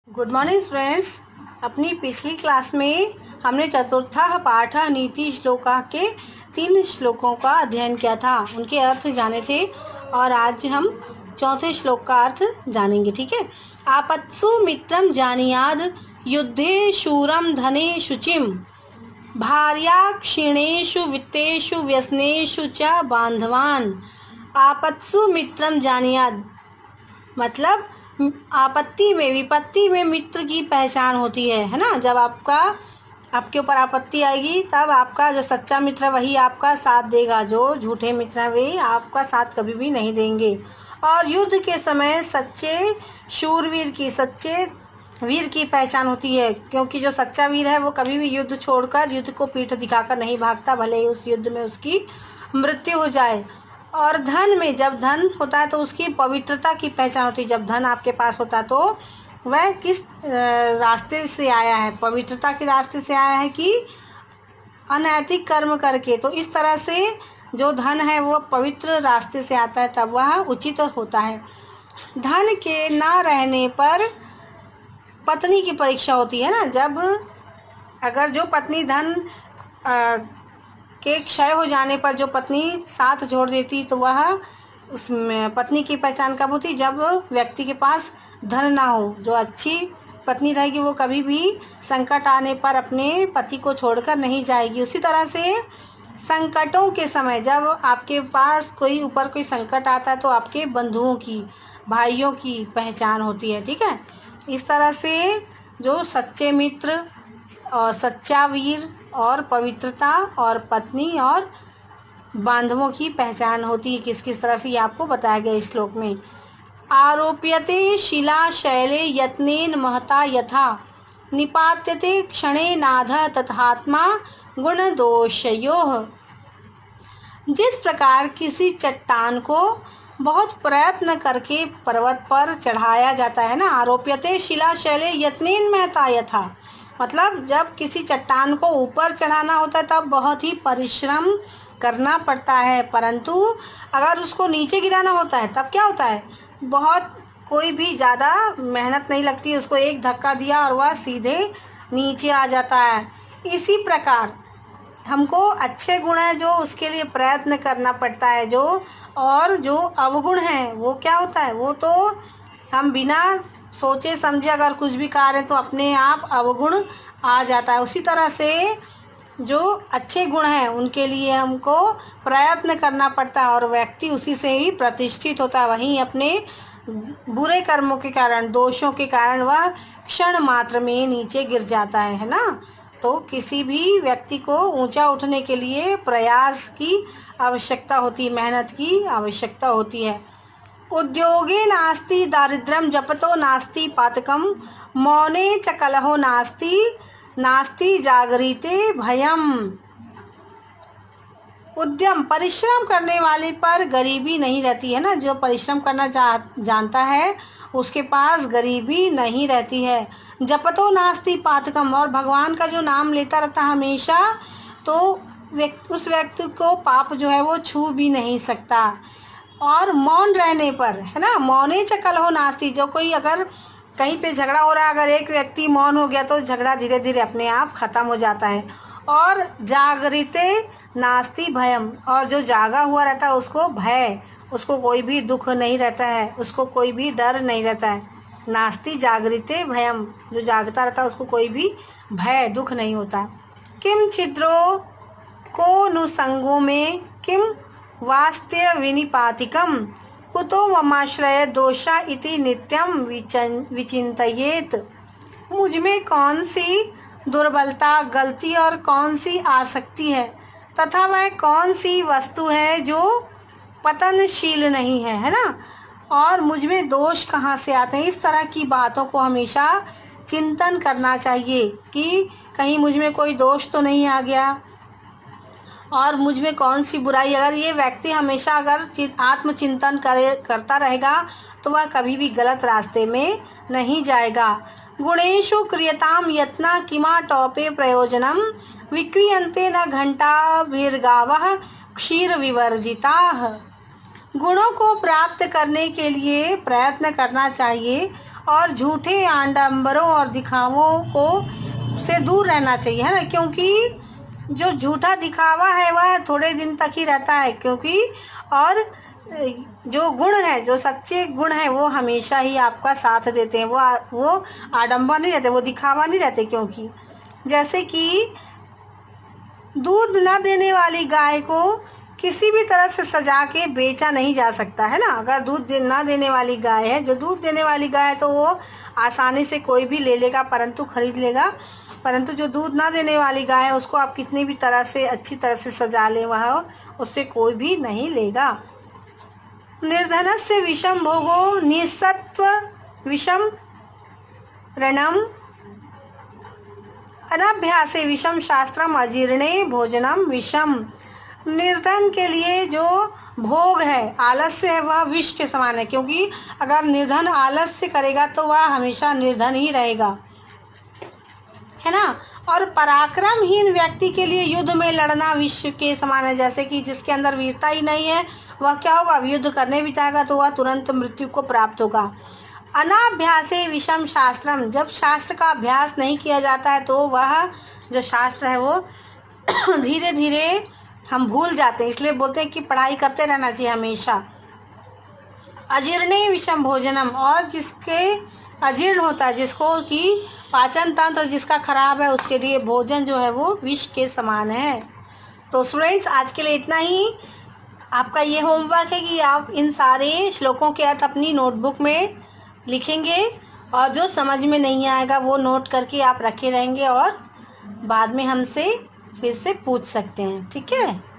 Good morning students. अपनी पिछली class में हमने चतुर्थः पाठः नीति श्लोका के 3 श्लोकों का अध्ययन किया था, उनके अर्थ जाने थे और आज हम चौथे श्लोक का अर्थ जानेंगे। ठीक है। आपत्सु मित्रम जानीयाद युद्धे शूरम धने शुचिम भार्या क्षीणेषु वित्तेषु व्यसनेषु च बांधवान। आपत्सु मित्रम जानीयाद मतलब आपत्ति में, विपत्ति में मित्र की पहचान होती है ना। जब आपके ऊपर आपत्ति आएगी तब आपका जो सच्चा मित्र है वही आपका साथ देगा, जो झूठे मित्र हैं वे आपका साथ कभी भी नहीं देंगे। और युद्ध के समय सच्चे वीर की पहचान होती है, क्योंकि जो सच्चा वीर है वो कभी भी युद्ध छोड़कर, युद्ध को पीठ दिखाकर नहीं भागता, भले ही उस युद्ध में उसकी मृत्यु हो जाए। और धन में, जब धन होता है तो उसकी पवित्रता की पहचान होती है। जब धन आपके पास होता है तो वह किस रास्ते से आया है, पवित्रता के रास्ते से आया है कि अनैतिक कर्म करके। तो इस तरह से जो धन है वो पवित्र रास्ते से आता है, तब वह उचित होता है। धन के ना रहने पर पत्नी की परीक्षा होती है ना। जब अगर जो पत्नी धन के क्षय हो जाने पर जो पत्नी साथ छोड़ देती तो वह उसमें पत्नी की पहचान कब होती? जब व्यक्ति के पास धन ना हो। जो अच्छी पत्नी रहेगी वो कभी भी संकट आने पर अपने पति को छोड़कर नहीं जाएगी। उसी तरह से संकटों के समय जब आपके पास कोई संकट आता है तो आपके बंधुओं की, भाइयों की पहचान होती है। ठीक है। इस तरह से जो सच्चे मित्र और सच्चा वीर और पवित्रता और पत्नी और बांधवों की पहचान होती है। किस किस तरह से ये आपको बताया गया इस श्लोक में। आरोप्यते शिला शैले यत्नेन महता यथा निपात्यते क्षणे नाध तथात्मा गुण दोषयोः। जिस प्रकार किसी चट्टान को बहुत प्रयत्न करके पर्वत पर चढ़ाया जाता है ना। आरोप्यते शिला शैले यत्नेन महता यथा मतलब जब किसी चट्टान को ऊपर चढ़ाना होता है तब बहुत ही परिश्रम करना पड़ता है, परंतु अगर उसको नीचे गिराना होता है तब क्या होता है, कोई भी ज़्यादा मेहनत नहीं लगती, उसको एक धक्का दिया और वह सीधे नीचे आ जाता है। इसी प्रकार हमको अच्छे गुण है जो उसके लिए प्रयत्न करना पड़ता है, जो अवगुण है वो क्या होता है, वो तो हम बिना सोचे समझे अगर कुछ भी कर रहे हैं तो अपने आप अवगुण आ जाता है। उसी तरह से जो अच्छे गुण हैं उनके लिए हमको प्रयत्न करना पड़ता है और व्यक्ति उसी से ही प्रतिष्ठित होता है। वहीं अपने बुरे कर्मों के कारण, दोषों के कारण वह क्षण मात्र में नीचे गिर जाता है ना। तो किसी भी व्यक्ति को ऊंचा उठने के लिए प्रयास की आवश्यकता होती है, मेहनत की आवश्यकता होती है। उद्योगे नास्ति दारिद्र्यम जपतो नास्ति पातकम मौने च कलहो नास्ति जागरिते भयम। उद्यम, परिश्रम करने वाले पर गरीबी नहीं रहती है ना। जो परिश्रम करना जानता है उसके पास गरीबी नहीं रहती है। जपतो नास्ति पातकम, और भगवान का जो नाम लेता रहता हमेशा, तो उस व्यक्ति को पाप जो है वो छू भी नहीं सकता। और मौन रहने पर, है ना, मौने च कलहो नास्ति, जो कोई अगर कहीं पे झगड़ा हो रहा है, अगर एक व्यक्ति मौन हो गया तो झगड़ा धीरे धीरे अपने आप ख़त्म हो जाता है। और जागृते नास्ति भयम, और जो जागा हुआ रहता है उसको भय, उसको कोई भी दुख नहीं रहता है, उसको कोई भी डर नहीं रहता है। नास्ति जागृते भयम, जो जागता रहता है उसको कोई भी भय, दुख नहीं होता। किम छिद्रो को नुसंगो में किम वास्त्य विनिपातिकम कुतो ममाश्रय दोषा इति नित्यम विचिंतयेत। मुझ में कौन सी दुर्बलता, गलती और कौन सी आसक्ति है, तथा वह कौन सी वस्तु है जो पतनशील नहीं है, है ना। और मुझ में दोष कहाँ से आते हैं। इस तरह की बातों को हमेशा चिंतन करना चाहिए कि कहीं मुझ में कोई दोष तो नहीं आ गया और मुझ में कौन सी बुराई। अगर ये व्यक्ति हमेशा अगर आत्मचिंतन करता रहेगा तो वह कभी भी गलत रास्ते में नहीं जाएगा। गुणेषु क्रियताम यत्ना किमा टॉपे प्रयोजनम विक्रियन्ते न घंटा भीर्गावः क्षीर विवर्जिताः। गुणों को प्राप्त करने के लिए प्रयत्न करना चाहिए और झूठे आडंबरों और दिखावों को से दूर रहना चाहिए, है ना, क्योंकि जो झूठा दिखावा है वह थोड़े दिन तक ही रहता है, क्योंकि और जो गुण है, जो सच्चे गुण है वो हमेशा ही आपका साथ देते हैं, वो आडंबर नहीं रहते, वो दिखावा नहीं रहते। क्योंकि जैसे कि दूध न देने वाली गाय को किसी भी तरह से सजा के बेचा नहीं जा सकता, है ना। अगर दूध ना देने वाली गाय है, जो दूध देने वाली गाय है तो वो आसानी से कोई भी ले लेगा, परंतु खरीद लेगा। परंतु जो दूध ना देने वाली गाय है उसको आप कितनी भी तरह से अच्छी तरह से सजा ले, वह उससे कोई भी नहीं लेगा। निर्धनस्य विषम भोगो निसत्व विषम ऋणम अनभ्यासे विषम शास्त्रम अजीर्णे भोजनम विषम। निर्धन के लिए जो भोग है, आलस्य है, वह विष के समान है, क्योंकि अगर निर्धन आलस्य करेगा तो वह हमेशा निर्धन ही रहेगा, है ना। और पराक्रमहीन व्यक्ति के लिए युद्ध में लड़ना विष के समान है। जैसे कि जिसके अंदर वीरता ही नहीं है वह क्या होगा, युद्ध करने भी जाएगा तो वह तुरंत मृत्यु को प्राप्त होगा। अनाभ्यासे विषम शास्त्रम, जब शास्त्र का अभ्यास नहीं किया जाता है तो वह जो शास्त्र है वो धीरे धीरे हम भूल जाते हैं, इसलिए बोलते हैं कि पढ़ाई करते रहना चाहिए हमेशा। अजीर्णे विषम भोजनम, और जिसके अजीर्ण होता है, जिसको कि पाचन तंत्र जिसका खराब है, उसके लिए भोजन जो है वो विष के समान है। तो स्टूडेंट्स, आज के लिए इतना ही। आपका ये होमवर्क है कि आप इन सारे श्लोकों के अर्थ अपनी नोटबुक में लिखेंगे, और जो समझ में नहीं आएगा वो नोट करके आप रखे रहेंगे, और बाद में हमसे फिर से पूछ सकते हैं, ठीक है।